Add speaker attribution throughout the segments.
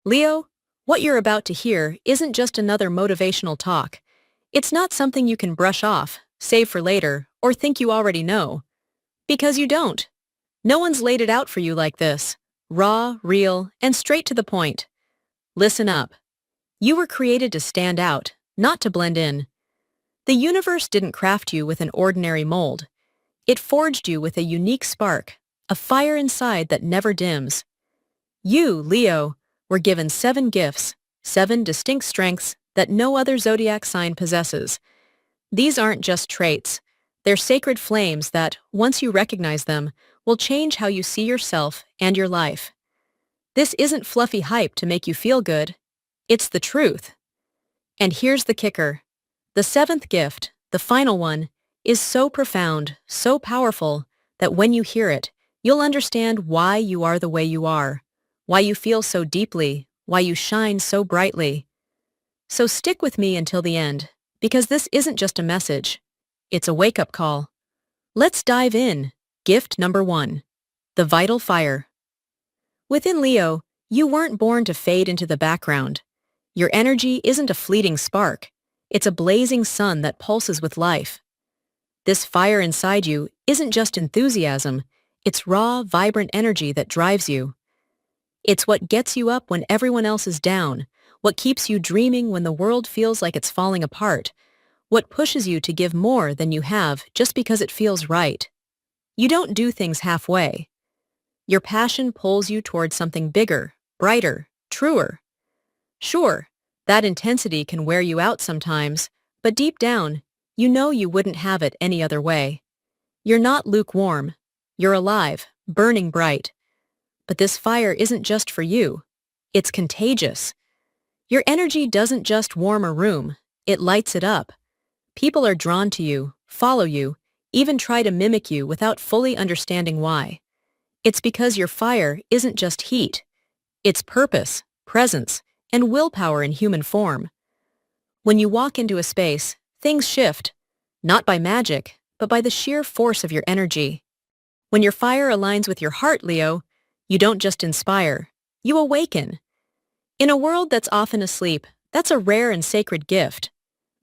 Speaker 1: Leo, what you're about to hear isn't just another motivational talk. It's not something you can brush off, save for later, or think you already know. Because you don't. No one's laid it out for you like this. Raw, real, and straight to the point. Listen up. You were created to stand out, not to blend in. The universe didn't craft you with an ordinary mold. It forged you with a unique spark, a fire inside that never dims. You, Leo, were given 7 gifts, 7 distinct strengths that no other zodiac sign possesses. These aren't just traits. They're sacred flames that, once you recognize them, will change how you see yourself and your life. This isn't fluffy hype to make you feel good. It's the truth. And here's the kicker. The 7th gift, the final one, is so profound, so powerful, that when you hear it, you'll understand why you are the way you are, why you feel so deeply, why you shine so brightly. So stick with me until the end, because this isn't just a message. It's a wake-up call. Let's dive in. Gift number 1. The vital fire. Within Leo, you weren't born to fade into the background. Your energy isn't a fleeting spark. It's a blazing sun that pulses with life. This fire inside you isn't just enthusiasm. It's raw, vibrant energy that drives you. It's what gets you up when everyone else is down, what keeps you dreaming when the world feels like it's falling apart, what pushes you to give more than you have just because it feels right. You don't do things halfway. Your passion pulls you towards something bigger, brighter, truer. Sure, that intensity can wear you out sometimes, but deep down, you know you wouldn't have it any other way. You're not lukewarm. You're alive, burning bright. But this fire isn't just for you. It's contagious. Your energy doesn't just warm a room, it lights it up. People are drawn to you, follow you, even try to mimic you without fully understanding why. It's because your fire isn't just heat. It's purpose, presence, and willpower in human form. When you walk into a space, things shift, not by magic, but by the sheer force of your energy. When your fire aligns with your heart, Leo, you don't just inspire, you awaken. In a world that's often asleep, that's a rare and sacred gift.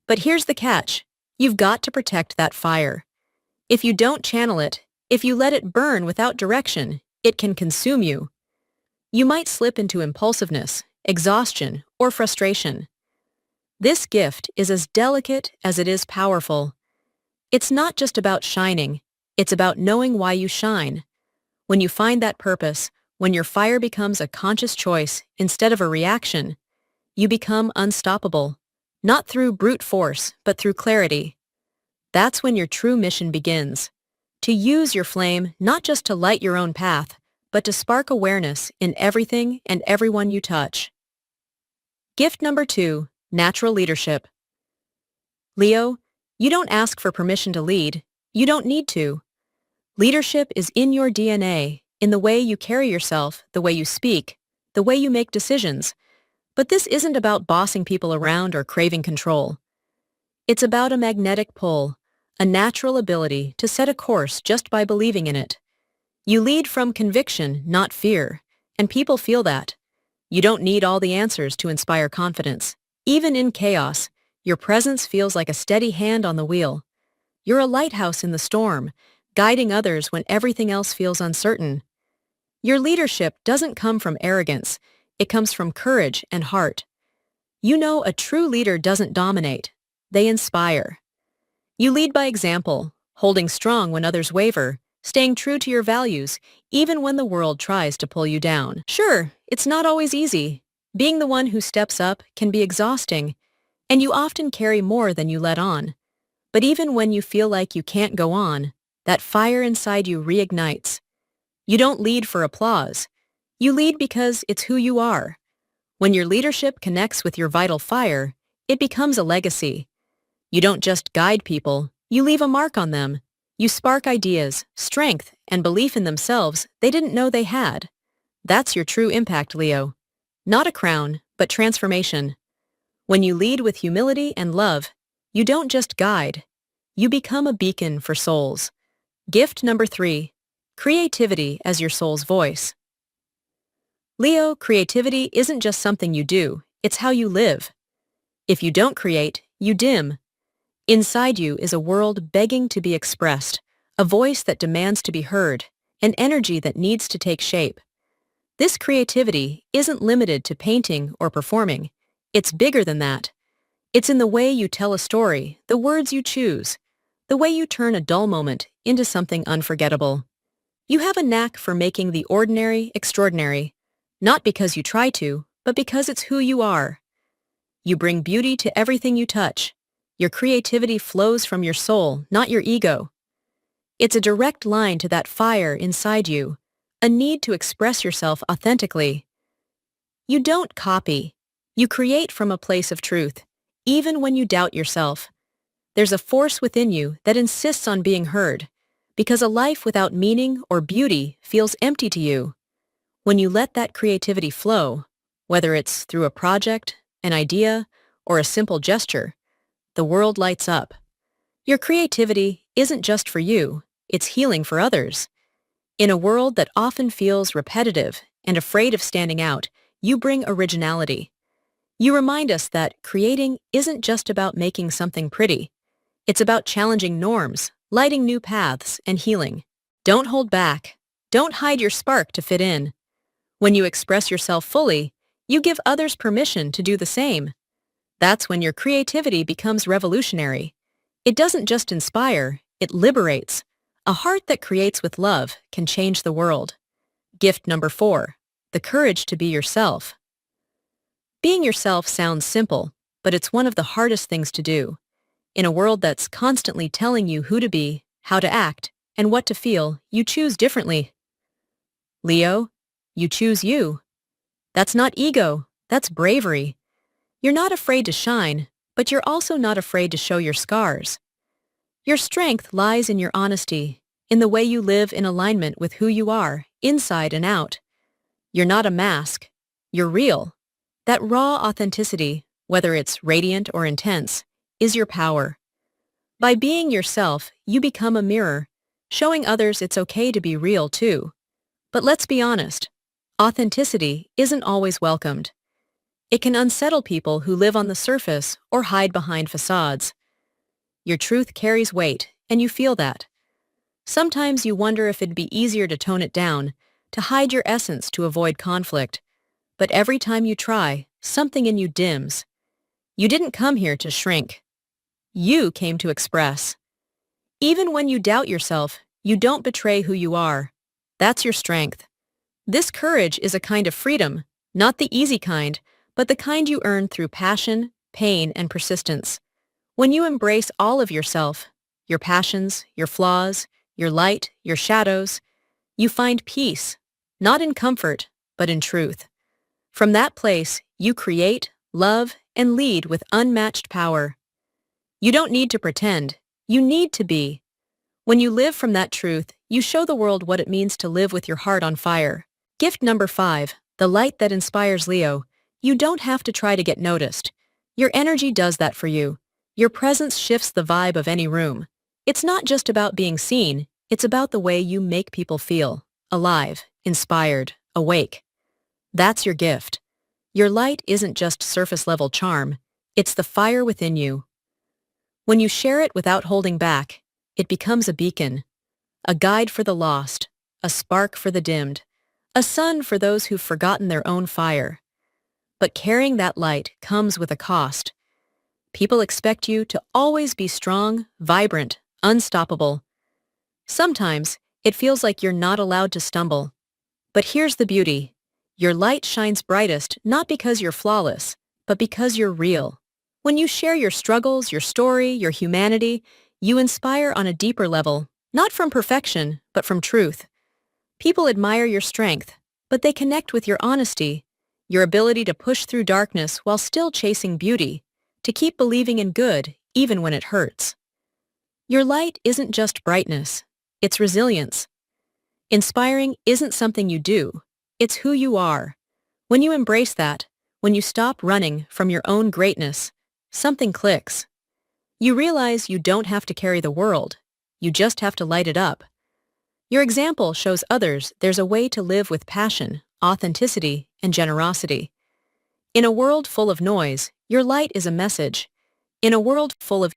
Speaker 1: But here's the catch. You've got to protect that fire. If you don't channel it, if you let it burn without direction, it can consume you. You might slip into impulsiveness, exhaustion, or frustration. This gift is as delicate as it is powerful. It's not just about shining, it's about knowing why you shine. When you find that purpose, when your fire becomes a conscious choice instead of a reaction, you become unstoppable, not through brute force, but through clarity. That's when your true mission begins. To use your flame not just to light your own path, but to spark awareness in everything and everyone you touch. Gift number 2, natural leadership. Leo, you don't ask for permission to lead. You don't need to. Leadership is in your DNA, in the way you carry yourself, the way you speak, the way you make decisions. But this isn't about bossing people around or craving control. It's about a magnetic pull, a natural ability to set a course just by believing in it. You lead from conviction, not fear, and people feel that. You don't need all the answers to inspire confidence. Even in chaos, your presence feels like a steady hand on the wheel. You're a lighthouse in the storm, guiding others when everything else feels uncertain. Your leadership doesn't come from arrogance, it comes from courage and heart. You know a true leader doesn't dominate, they inspire. You lead by example, holding strong when others waver, staying true to your values, even when the world tries to pull you down. Sure, it's not always easy. Being the one who steps up can be exhausting, and you often carry more than you let on. But even when you feel like you can't go on, that fire inside you reignites. You don't lead for applause. You lead because it's who you are. When your leadership connects with your vital fire, it becomes a legacy. You don't just guide people, you leave a mark on them. You spark ideas, strength, and belief in themselves they didn't know they had. That's your true impact, Leo. Not a crown, but transformation. When you lead with humility and love, you don't just guide. You become a beacon for souls. Gift number 3, creativity as your soul's voice. Leo, creativity isn't just something you do, it's how you live. If you don't create, you dim. Inside you is a world begging to be expressed, a voice that demands to be heard, an energy that needs to take shape. This creativity isn't limited to painting or performing. It's bigger than that. It's in the way you tell a story, the words you choose, the way you turn a dull moment into something unforgettable. You have a knack for making the ordinary extraordinary, not because you try to, but because it's who you are. You bring beauty to everything you touch. Your creativity flows from your soul, not your ego. It's a direct line to that fire inside you, a need to express yourself authentically. You don't copy. You create from a place of truth, even when you doubt yourself. There's a force within you that insists on being heard, because a life without meaning or beauty feels empty to you. When you let that creativity flow, whether it's through a project, an idea, or a simple gesture, the world lights up. Your creativity isn't just for you, it's healing for others. In a world that often feels repetitive and afraid of standing out, you bring originality. You remind us that creating isn't just about making something pretty. It's about challenging norms, lighting new paths, and healing. Don't hold back. Don't hide your spark to fit in. When you express yourself fully, you give others permission to do the same. That's when your creativity becomes revolutionary. It doesn't just inspire, it liberates. A heart that creates with love can change the world. Gift number 4, the courage to be yourself. Being yourself sounds simple, but it's one of the hardest things to do. In a world that's constantly telling you who to be, how to act, and what to feel, you choose differently. Leo, you choose you. That's not ego, that's bravery. You're not afraid to shine, but you're also not afraid to show your scars. Your strength lies in your honesty, in the way you live in alignment with who you are, inside and out. You're not a mask. You're real. That raw authenticity, whether it's radiant or intense, is your power. By being yourself, you become a mirror, showing others it's okay to be real too. But let's be honest, authenticity isn't always welcomed. It can unsettle people who live on the surface or hide behind facades. Your truth carries weight, and you feel that. Sometimes you wonder if it'd be easier to tone it down, to hide your essence to avoid conflict. But every time you try, something in you dims. You didn't come here to shrink. You came to express. Even when you doubt yourself, you don't betray who you are. That's your strength. This courage is a kind of freedom, not the easy kind, but the kind you earn through passion, pain, and persistence. When you embrace all of yourself, your passions, your flaws, your light, your shadows, you find peace, not in comfort, but in truth. From that place, you create, love, and lead with unmatched power. You don't need to pretend. You need to be. When you live from that truth, you show the world what it means to live with your heart on fire. Gift number 5, the light that inspires Leo. You don't have to try to get noticed. Your energy does that for you. Your presence shifts the vibe of any room. It's not just about being seen, it's about the way you make people feel. Alive, inspired, awake. That's your gift. Your light isn't just surface-level charm, it's the fire within you. When you share it without holding back, it becomes a beacon, a guide for the lost, a spark for the dimmed, a sun for those who've forgotten their own fire. But carrying that light comes with a cost. People expect you to always be strong, vibrant, unstoppable. Sometimes, it feels like you're not allowed to stumble. But here's the beauty. Your light shines brightest not because you're flawless, but because you're real. When you share your struggles, your story, your humanity, you inspire on a deeper level, not from perfection, but from truth. People admire your strength, but they connect with your honesty, your ability to push through darkness while still chasing beauty, to keep believing in good even when it hurts. Your light isn't just brightness, it's resilience. Inspiring isn't something you do, it's who you are. When you embrace that, when you stop running from your own greatness, something clicks. You realize you don't have to carry the world, you just have to light it up. Your example shows others there's a way to live with passion, authenticity, and generosity. In a world full of noise, your light is a message. In a world full of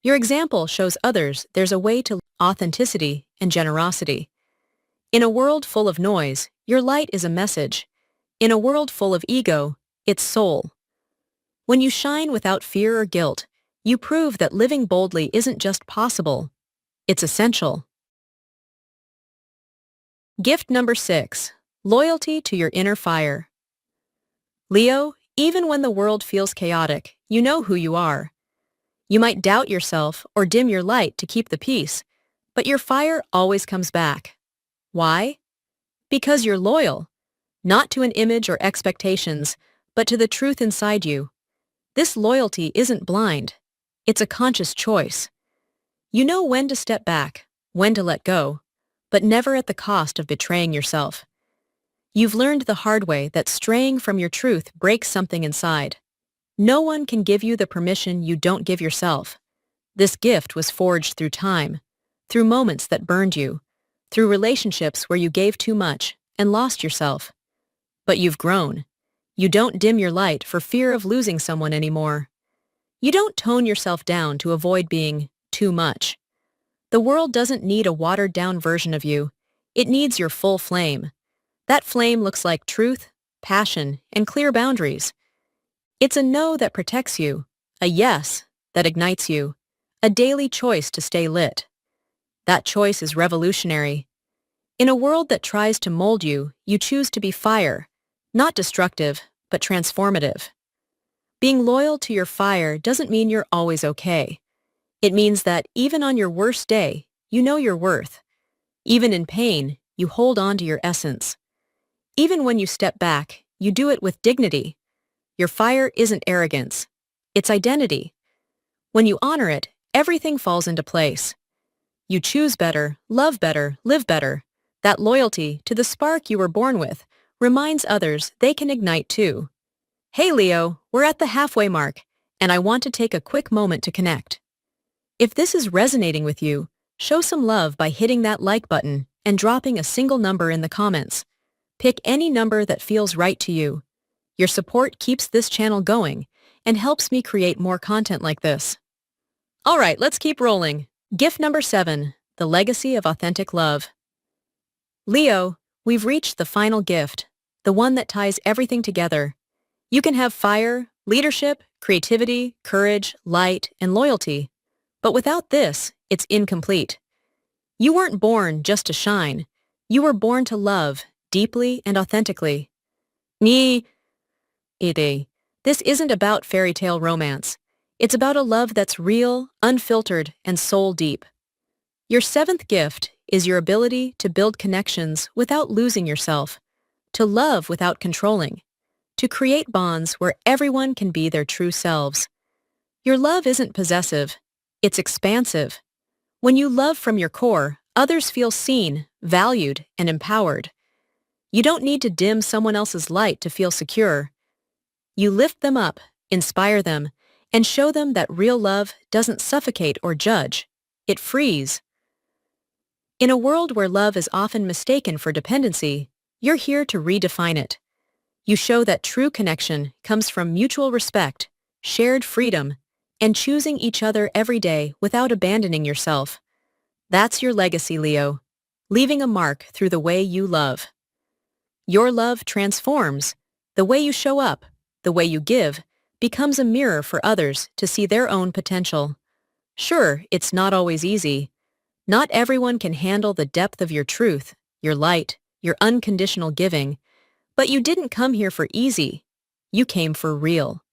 Speaker 1: your example shows others there's a way to authenticity and generosity. In a world full of noise, your light is a message. In a world full of ego, it's soul. When you shine without fear or guilt, you prove that living boldly isn't just possible, it's essential. Gift number 6. Loyalty to your inner fire. Leo, even when the world feels chaotic, you know who you are. You might doubt yourself or dim your light to keep the peace, but your fire always comes back. Why? Because you're loyal, not to an image or expectations, but to the truth inside you. This loyalty isn't blind. It's a conscious choice. You know when to step back, when to let go, but never at the cost of betraying yourself. You've learned the hard way that straying from your truth breaks something inside. No one can give you the permission you don't give yourself. This gift was forged through time, through moments that burned you, through relationships where you gave too much and lost yourself. But you've grown. You don't dim your light for fear of losing someone anymore. You don't tone yourself down to avoid being too much. The world doesn't need a watered-down version of you. It needs your full flame. That flame looks like truth, passion, and clear boundaries. It's a no that protects you, a yes that ignites you, a daily choice to stay lit. That choice is revolutionary. In a world that tries to mold you, you choose to be fire, not destructive, but transformative. Being loyal to your fire doesn't mean you're always okay. It means that even on your worst day, you know your worth. Even in pain, you hold on to your essence. Even when you step back, you do it with dignity. Your fire isn't arrogance. It's identity. When you honor it, everything falls into place. You choose better, love better, live better. That loyalty to the spark you were born with reminds others they can ignite too. Hey Leo, we're at the halfway mark, and I want to take a quick moment to connect. If this is resonating with you, show some love by hitting that like button and dropping a single number in the comments. Pick any number that feels right to you. Your support keeps this channel going and helps me create more content like this. All right, let's keep rolling. Gift number 7, the legacy of authentic love. Leo, we've reached the final gift, the one that ties everything together. You can have fire, leadership, creativity, courage, light, and loyalty. But without this, it's incomplete. You weren't born just to shine. You were born to love, deeply and authentically. This isn't about fairy tale romance. It's about a love that's real, unfiltered, and soul deep. Your 7th gift is your ability to build connections without losing yourself, to love without controlling, to create bonds where everyone can be their true selves. Your love isn't possessive, it's expansive. When you love from your core, others feel seen, valued, and empowered. You don't need to dim someone else's light to feel secure. You lift them up, inspire them, and show them that real love doesn't suffocate or judge. It frees. In a world where love is often mistaken for dependency, you're here to redefine it. You show that true connection comes from mutual respect, shared freedom, and choosing each other every day without abandoning yourself. That's your legacy, Leo, leaving a mark through the way you love. Your love transforms. The way you show up, the way you give, becomes a mirror for others to see their own potential. Sure, it's not always easy. Not everyone can handle the depth of your truth, your light, your unconditional giving. But you didn't come here for easy. You came for real.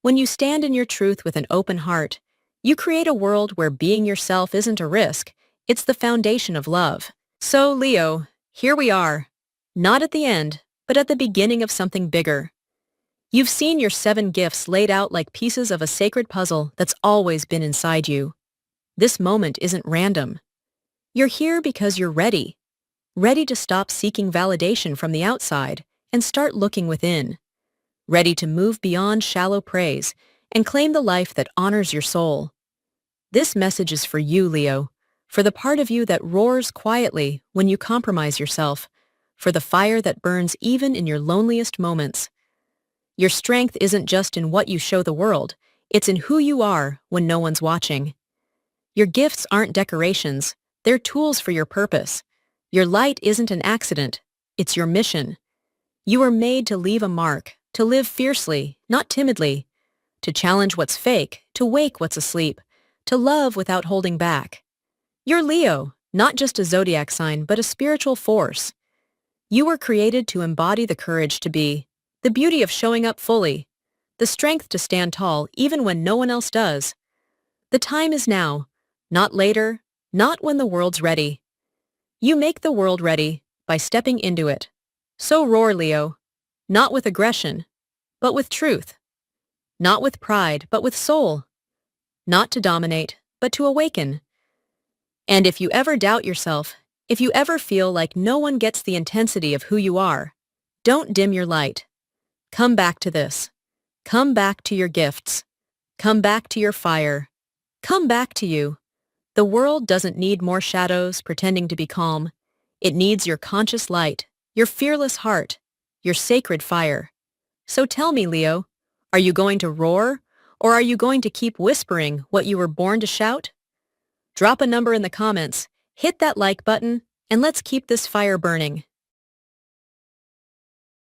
Speaker 1: When you stand in your truth with an open heart, you create a world where being yourself isn't a risk. It's the foundation of love. So, Leo, here we are. Not at the end, but at the beginning of something bigger. You've seen your 7 gifts laid out like pieces of a sacred puzzle that's always been inside you. This moment isn't random. You're here because you're ready. Ready to stop seeking validation from the outside and start looking within. Ready to move beyond shallow praise and claim the life that honors your soul. This message is for you, Leo, for the part of you that roars quietly when you compromise yourself, for the fire that burns even in your loneliest moments. Your strength isn't just in what you show the world, it's in who you are when no one's watching. Your gifts aren't decorations, they're tools for your purpose. Your light isn't an accident, it's your mission. You were made to leave a mark, to live fiercely, not timidly, to challenge what's fake, to wake what's asleep, to love without holding back. You're Leo, not just a zodiac sign, but a spiritual force. You were created to embody the courage to be, the beauty of showing up fully, the strength to stand tall even when no one else does. The time is now, not later, not when the world's ready. You make the world ready by stepping into it. So roar, Leo, not with aggression, but with truth. Not with pride, but with soul. Not to dominate, but to awaken. And if you ever doubt yourself, if you ever feel like no one gets the intensity of who you are, don't dim your light. Come back to this. Come back to your gifts. Come back to your fire. Come back to you. The world doesn't need more shadows pretending to be calm. It needs your conscious light, your fearless heart, your sacred fire. So tell me, Leo, are you going to roar, or are you going to keep whispering what you were born to shout? Drop a number in the comments, hit that like button, and let's keep this fire burning.